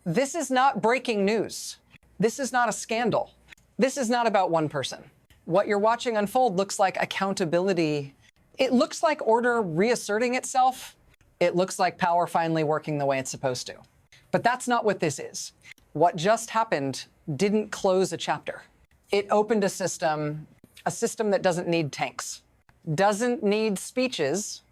This is not breaking news. This is not a scandal. This is not about one person. What you're watching unfold looks like accountability. It looks like order reasserting itself. It looks like power finally working the way it's supposed to. But that's not what this is. What just happened didn't close a chapter. It opened a system that doesn't need tanks, doesn't need speeches,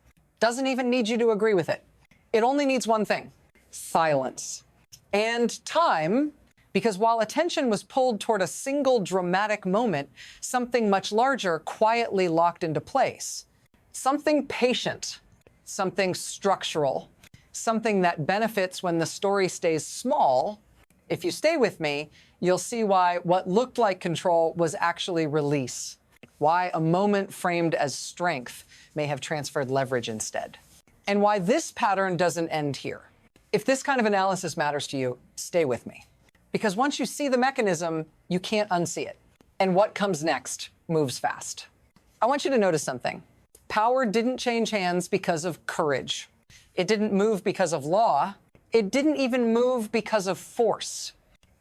doesn't even need you to agree with it. It only needs one thing: silence and time, because while attention was pulled toward a single dramatic moment, something much larger quietly locked into place. Something patient, something structural, something that benefits when the story stays small. If you stay with me, you'll see why what looked like control was actually release, why a moment framed as strength may have transferred leverage instead, and why this pattern doesn't end here. If this kind of analysis matters to you, stay with me. Because once you see the mechanism, you can't unsee it. And what comes next moves fast. I want you to notice something. Power didn't change hands because of courage. It didn't move because of law. It didn't even move because of force.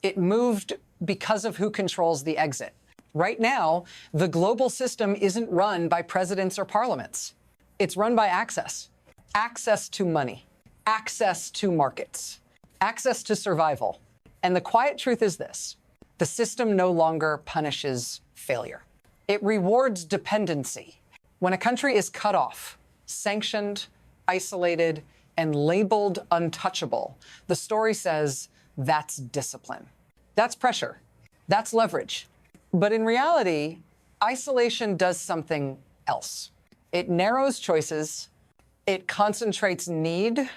It moved because of who controls the exit. Right now, the global system isn't run by presidents or parliaments. It's run by access. Access to money, access to markets, access to survival. And the quiet truth is this: the system no longer punishes failure. It rewards dependency. When a country is cut off, sanctioned, isolated, and labeled untouchable, the story says that's discipline. That's pressure. That's leverage. But in reality, isolation does something else. It narrows choices. It concentrates need.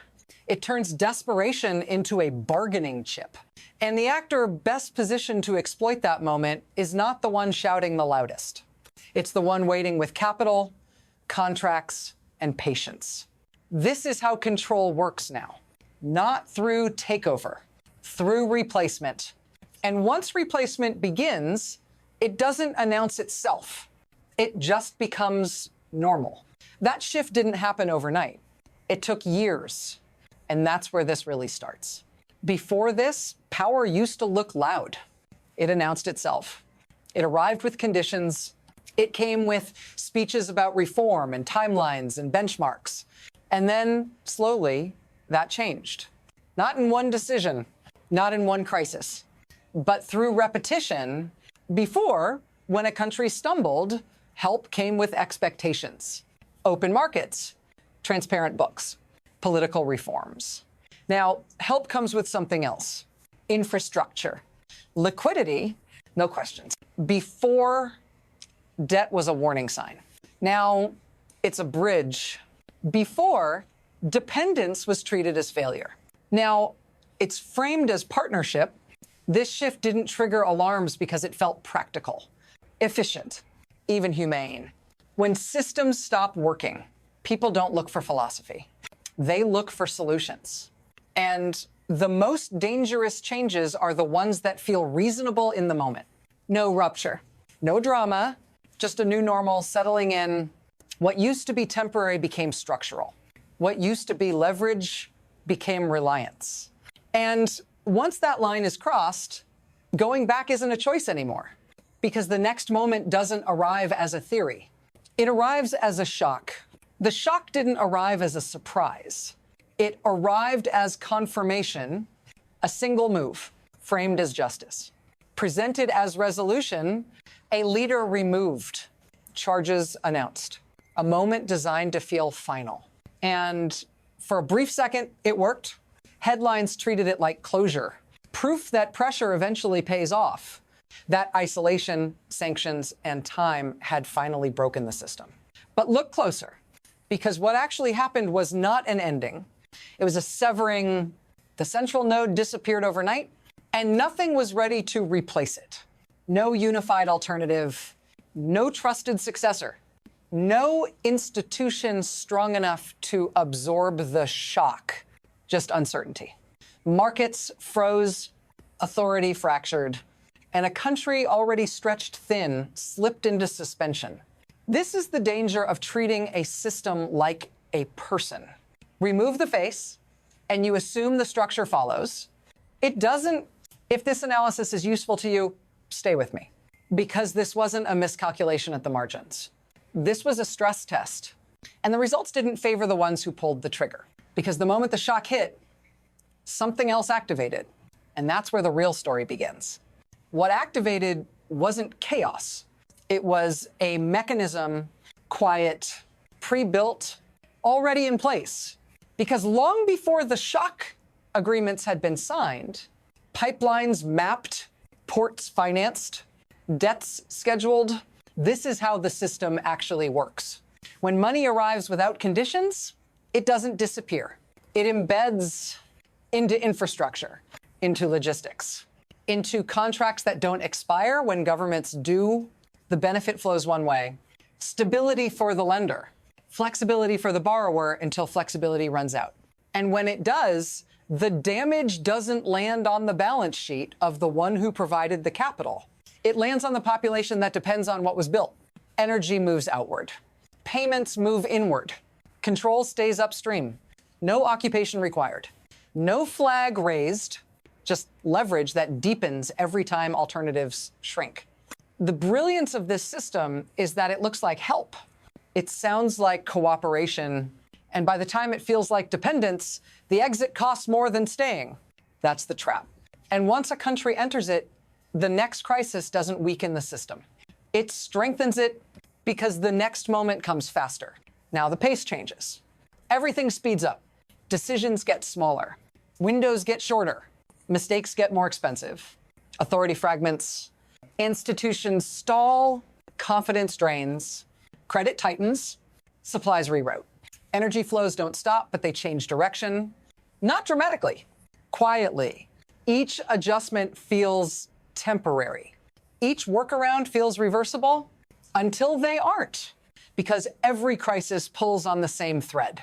It turns desperation into a bargaining chip. And the actor best positioned to exploit that moment is not the one shouting the loudest. It's the one waiting with capital, contracts, and patience. This is how control works now. Not through takeover, through replacement. And once replacement begins, it doesn't announce itself. It just becomes normal. That shift didn't happen overnight. It took years. And that's where this really starts. Before this, power used to look loud. It announced itself. It arrived with conditions. It came with speeches about reform and timelines and benchmarks. And then, slowly, that changed. Not in one decision, not in one crisis, but through repetition. Before, when a country stumbled, help came with expectations. Open markets, transparent books, political reforms. Now, help comes with something else: infrastructure, liquidity, no questions. Before, debt was a warning sign. Now, it's a bridge. Before, dependence was treated as failure. Now, it's framed as partnership. This shift didn't trigger alarms because it felt practical, efficient, even humane. When systems stop working, people don't look for philosophy. They look for solutions. And the most dangerous changes are the ones that feel reasonable in the moment. No rupture, no drama, just a new normal settling in. What used to be temporary became structural. What used to be leverage became reliance. And once that line is crossed, going back isn't a choice anymore, because the next moment doesn't arrive as a theory. It arrives as a shock. The shock didn't arrive as a surprise. It arrived as confirmation, a single move, framed as justice. Presented as resolution, a leader removed, charges announced. A moment designed to feel final. And for a brief second, it worked. Headlines treated it like closure, proof that pressure eventually pays off, that isolation, sanctions, and time had finally broken the system. But look closer, because what actually happened was not an ending. It was a severing. The central node disappeared overnight, and nothing was ready to replace it. No unified alternative, no trusted successor. No institution strong enough to absorb the shock, just uncertainty. Markets froze, authority fractured, and a country already stretched thin slipped into suspension. This is the danger of treating a system like a person. Remove the face, and you assume the structure follows. It doesn't. If this analysis is useful to you, stay with me, because this wasn't a miscalculation at the margins. This was a stress test. And the results didn't favor the ones who pulled the trigger, because the moment the shock hit, something else activated. And that's where the real story begins. What activated wasn't chaos. It was a mechanism, quiet, pre-built, already in place. Because long before the shock agreements had been signed, pipelines mapped, ports financed, debts scheduled. This is how the system actually works. When money arrives without conditions, it doesn't disappear. It embeds into infrastructure, into logistics, into contracts that don't expire when governments do. The benefit flows one way. Stability for the lender, flexibility for the borrower until flexibility runs out. And when it does, the damage doesn't land on the balance sheet of the one who provided the capital. It lands on the population that depends on what was built. Energy moves outward. Payments move inward. Control stays upstream. No occupation required. No flag raised, just leverage that deepens every time alternatives shrink. The brilliance of this system is that it looks like help. It sounds like cooperation. And by the time it feels like dependence, the exit costs more than staying. That's the trap. And once a country enters it, the next crisis doesn't weaken the system. It strengthens it because the next moment comes faster. Now the pace changes. Everything speeds up. Decisions get smaller. Windows get shorter. Mistakes get more expensive. Authority fragments. Institutions stall. Confidence drains. Credit tightens. Supplies reroute. Energy flows don't stop, but they change direction. Not dramatically. Quietly. Each adjustment feels temporary. Each workaround feels reversible until they aren't, because every crisis pulls on the same thread.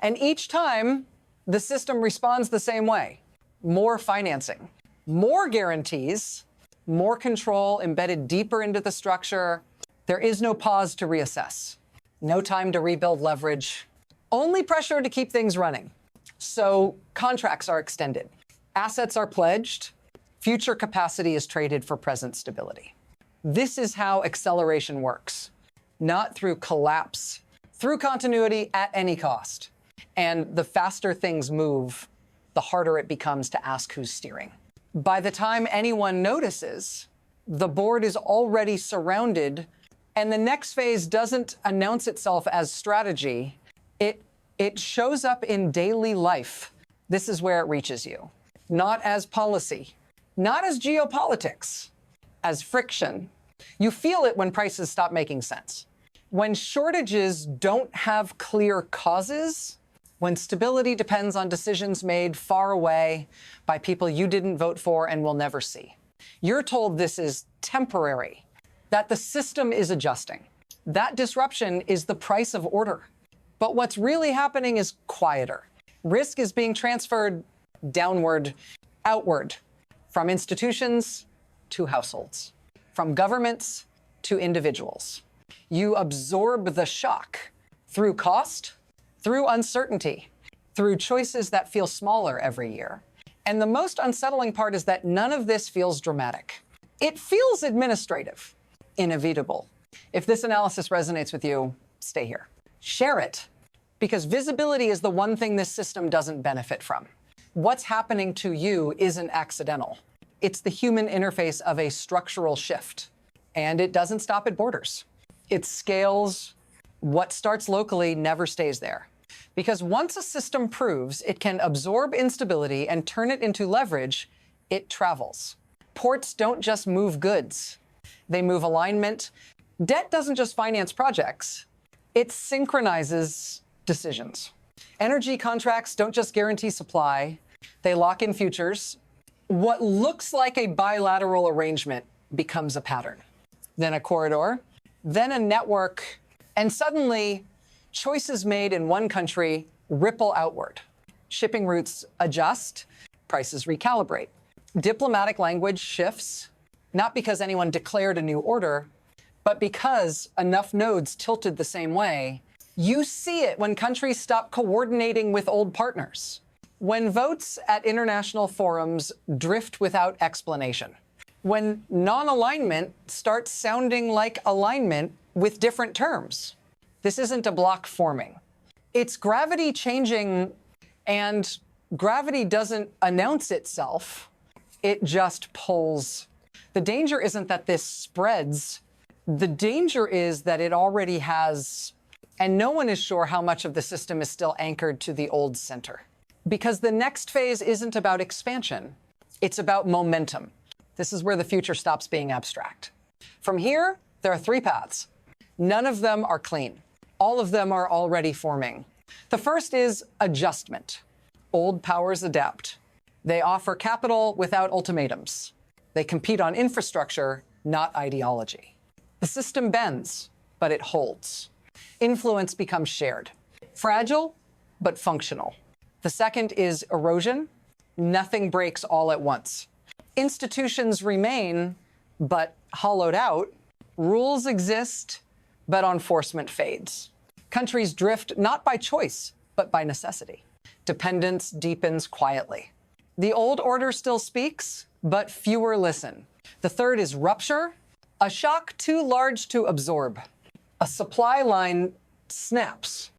And each time, the system responds the same way. More financing, more guarantees, more control embedded deeper into the structure. There is no pause to reassess. No time to rebuild leverage. Only pressure to keep things running. So contracts are extended. Assets are pledged. Future capacity is traded for present stability. This is how acceleration works. Not through collapse, through continuity at any cost. And the faster things move, the harder it becomes to ask who's steering. By the time anyone notices, the board is already surrounded, and the next phase doesn't announce itself as strategy. It shows up in daily life. This is where it reaches you. Not as policy, not as geopolitics, as friction. You feel it when prices stop making sense. When shortages don't have clear causes, when stability depends on decisions made far away by people you didn't vote for and will never see. You're told this is temporary, that the system is adjusting. That disruption is the price of order. But what's really happening is quieter. Risk is being transferred downward, outward, from institutions to households, from governments to individuals. You absorb the shock through cost, through uncertainty, through choices that feel smaller every year. And the most unsettling part is that none of this feels dramatic. It feels administrative, inevitable. If this analysis resonates with you, stay here. Share it, because visibility is the one thing this system doesn't benefit from. What's happening to you isn't accidental. It's the human interface of a structural shift. And it doesn't stop at borders. It scales. What starts locally never stays there. Because once a system proves it can absorb instability and turn it into leverage, it travels. Ports don't just move goods. They move alignment. Debt doesn't just finance projects. It synchronizes decisions. Energy contracts don't just guarantee supply. They lock in futures. What looks like a bilateral arrangement becomes a pattern, then a corridor, then a network, and suddenly choices made in one country ripple outward. Shipping routes adjust, prices recalibrate. Diplomatic language shifts, not because anyone declared a new order, but because enough nodes tilted the same way. You see it when countries stop coordinating with old partners. When votes at international forums drift without explanation. When non-alignment starts sounding like alignment with different terms. This isn't a block forming. It's gravity changing, and gravity doesn't announce itself. It just pulls. The danger isn't that this spreads. The danger is that it already has, and no one is sure how much of the system is still anchored to the old center. Because the next phase isn't about expansion. It's about momentum. This is where the future stops being abstract. From here, there are 3 paths. None of them are clean. All of them are already forming. The first is adjustment. Old powers adapt. They offer capital without ultimatums. They compete on infrastructure, not ideology. The system bends, but it holds. Influence becomes shared. Fragile, but functional. The second is erosion. Nothing breaks all at once. Institutions remain, but hollowed out. Rules exist, but enforcement fades. Countries drift not by choice, but by necessity. Dependence deepens quietly. The old order still speaks, but fewer listen. The third is rupture, a shock too large to absorb. A supply line snaps.